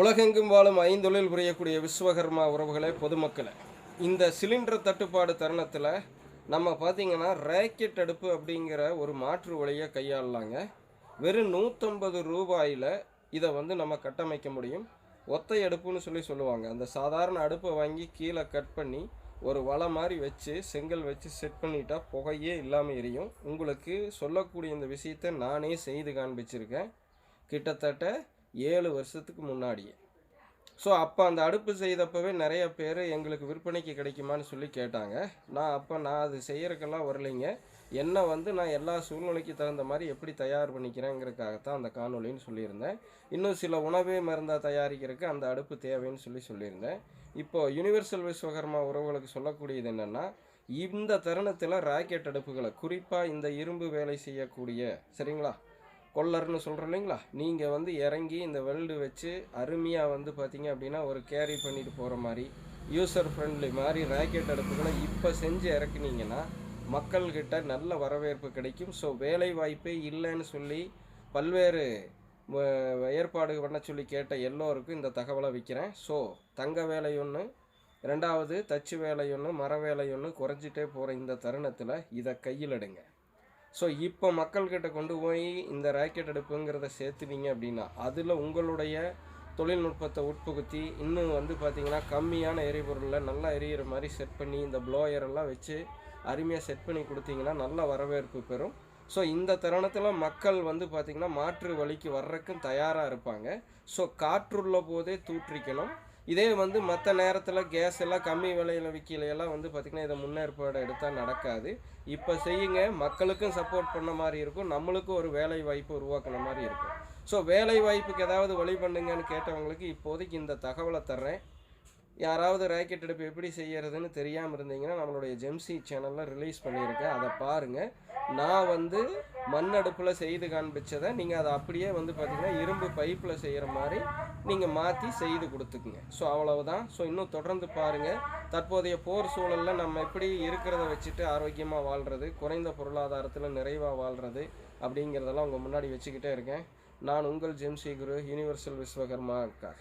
உலகெங்கும் வாழும் ஐந்தொழில் புரியக்கூடிய விஸ்வகர்மா உறவுகளே, பொதுமக்களே, இந்த சிலிண்டர் தட்டுப்பாடு தருணத்தில் நம்ம பார்த்திங்கன்னா ரேக்கெட் அடுப்பு அப்படிங்கிற ஒரு மாற்று வழியை கையாளலாங்க. வெறும் 150 ரூபாயில் இதை நம்ம கட்டமைக்க முடியும். ஒத்தை அடுப்புன்னு சொல்லுவாங்க. அந்த சாதாரண அடுப்பை வாங்கி கீழே கட் பண்ணி ஒரு வலை மாதிரி வச்சு செங்கல் வச்சு செட் பண்ணிட்டா புகையே இல்லாமல் எரியும். உங்களுக்கு சொல்லக்கூடிய இந்த விஷயத்தை நானே செய்து காண்பிச்சிருக்கேன், கிட்டத்தட்ட 7 வருஷத்துக்கு முன்னாடியே. ஸோ அப்போ அந்த அடுப்பு செய்தப்பவே நிறைய பேர் எங்களுக்கு விற்பனைக்கு கிடைக்குமான்னு சொல்லி கேட்டாங்க. நான் அது செய்கிறக்கெல்லாம் வரலைங்க. என்னை நான் எல்லா சூழ்நிலைக்கு தகுந்த மாதிரி எப்படி தயார் பண்ணிக்கிறேங்கிறதுக்காகத்தான் அந்த காணொலின்னு சொல்லியிருந்தேன். இன்னும் சில உணவே மருந்தாக தயாரிக்கிறதுக்கு அந்த அடுப்பு தேவைன்னு சொல்லியிருந்தேன். இப்போது யுனிவர்சல் விஸ்வகர்மா உறவுகளுக்கு சொல்லக்கூடியது என்னென்னா, இந்த தருணத்தில் ராக்கெட் அடுப்புகளை, குறிப்பாக இந்த இரும்பு வேலை செய்யக்கூடிய, சரிங்களா, கொல்லர்னு சொல்கிறோம் இல்லைங்களா, நீங்கள் இறங்கி இந்த வெல்டு வச்சு அருமையாக பார்த்தீங்க அப்படின்னா ஒரு கேரி பண்ணிட்டு போகிற மாதிரி யூசர் ஃப்ரெண்ட்லி மாதிரி ராக்கெட் அடுப்புகளை இப்போ செஞ்சு இறக்குனீங்கன்னா மக்கள்கிட்ட நல்ல வரவேற்பு கிடைக்கும். ஸோ வேலை வாய்ப்பே இல்லைன்னு சொல்லி பல்வேறு ஏற்பாடு பண்ண சொல்லி கேட்ட எல்லோருக்கும் இந்த தகவலை விற்கிறேன். ஸோ தங்க வேலை ஒன்று, ரெண்டாவது தச்சு வேலை ஒன்று, மர வேலை ஒன்று குறைஞ்சிட்டே போகிற இந்த தருணத்தில் இதை கையில் எடுங்க. ஸோ இப்போ மக்கள்கிட்ட கொண்டு போய் இந்த ராக்கெட் அடுப்புங்கிறத சேர்த்துனீங்க அப்படின்னா அதில் உங்களுடைய தொழில்நுட்பத்தை உட்புகுத்தி இன்னும் பார்த்திங்கன்னா கம்மியான எரிபொருளில் நல்லா எரியிற மாதிரி செட் பண்ணி இந்த ப்ளோயரெல்லாம் வச்சு அருமையாக செட் பண்ணி கொடுத்தீங்கன்னா நல்ல வரவேற்பு பெறும். ஸோ இந்த தருணத்தில் மக்கள் பார்த்திங்கன்னா மாற்று வழிக்கு வர்றதுக்கும் தயாராக இருப்பாங்க. ஸோ காற்றுள்ள போதே தூற்றிக்கணும். இதே மற்ற நேரத்தில் கேஸ் எல்லாம் கம்மி விலையில் விற்கலையெல்லாம் பார்த்திங்கன்னா இதை முன்னேற்பாடு எடுத்தால் நடக்காது. இப்போ செய்யுங்க, மக்களுக்கும் சப்போர்ட் பண்ண மாதிரி இருக்கும், நம்மளுக்கும் ஒரு வேலை வாய்ப்பு உருவாக்குன மாதிரி இருக்கும். ஸோ வேலை வாய்ப்புக்கு ஏதாவது வழி பண்ணுங்கன்னு கேட்டவங்களுக்கு இப்போதைக்கு இந்த தகவலை தர்றேன். யாராவது ராக்கெட் அடுப்பு எப்படி செய்கிறதுன்னு தெரியாமல் இருந்தீங்கன்னா நம்மளுடைய ஜெம்சி சேனலில் ரிலீஸ் பண்ணியிருக்கேன், அதை பாருங்கள். நான் மண் அடுப்பில் செய்து காண்பிச்சதை நீங்கள் அதை அப்படியே பார்த்திங்கன்னா இரும்பு பைப்பில் செய்கிற மாதிரி நீங்கள் மாற்றி செய்து கொடுத்துக்குங்க. ஸோ அவ்வளவுதான். ஸோ இன்னும் தொடர்ந்து பாருங்கள். தற்போதைய போர் சூழலில் நம்ம எப்படி இருக்கிறத வச்சுட்டு ஆரோக்கியமாக வாழ்கிறது, குறைந்த பொருளாதாரத்தில் நிறைவாக வாழ்கிறது அப்படிங்கிறதெல்லாம் உங்கள் முன்னாடி வச்சுக்கிட்டே இருக்கேன். நான் உங்கள் ஜெம்சி குரு, யுனிவர்சல் விஸ்வகர்மாவுக்காக.